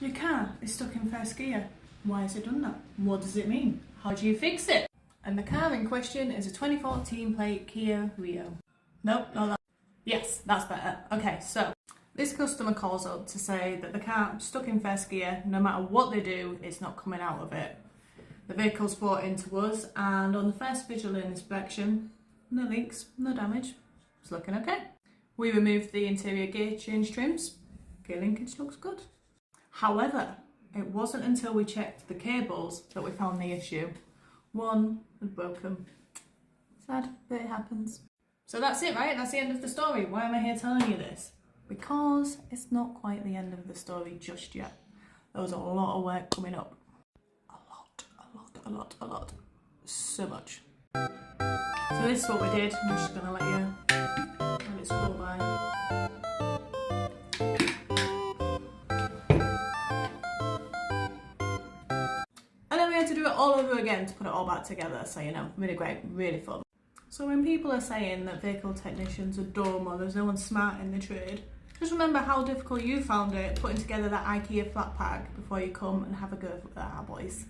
Your car is stuck in first gear. Why has it done that? What does it mean? How do you fix it? And the car in question is a 2014 plate Kia Rio. Nope, not that. Yes, that's better. Okay, so this customer calls up to say that the car stuck in first gear. No matter what they do, it's not coming out of it. The vehicle's brought into us, and on the first visual inspection, no leaks, no damage. It's looking okay. We removed the interior gear change trims. Gear linkage looks good. However, it wasn't until we checked the cables that we found the issue. One had broken. Sad, but it happens. So that's it, right? That's the end of the story. Why am I here telling you this? Because it's not quite the end of the story just yet. There was a lot of work coming up. A lot. So much. So this is what we did. I'm just gonna let it scroll by. And then we had to do it all over again to put it all back together. So, you know, really great, really fun. So when people are saying that vehicle technicians are dumb or there's no one smart in the trade, just remember how difficult you found it putting together that IKEA flat pack before you come and have a go at our boys.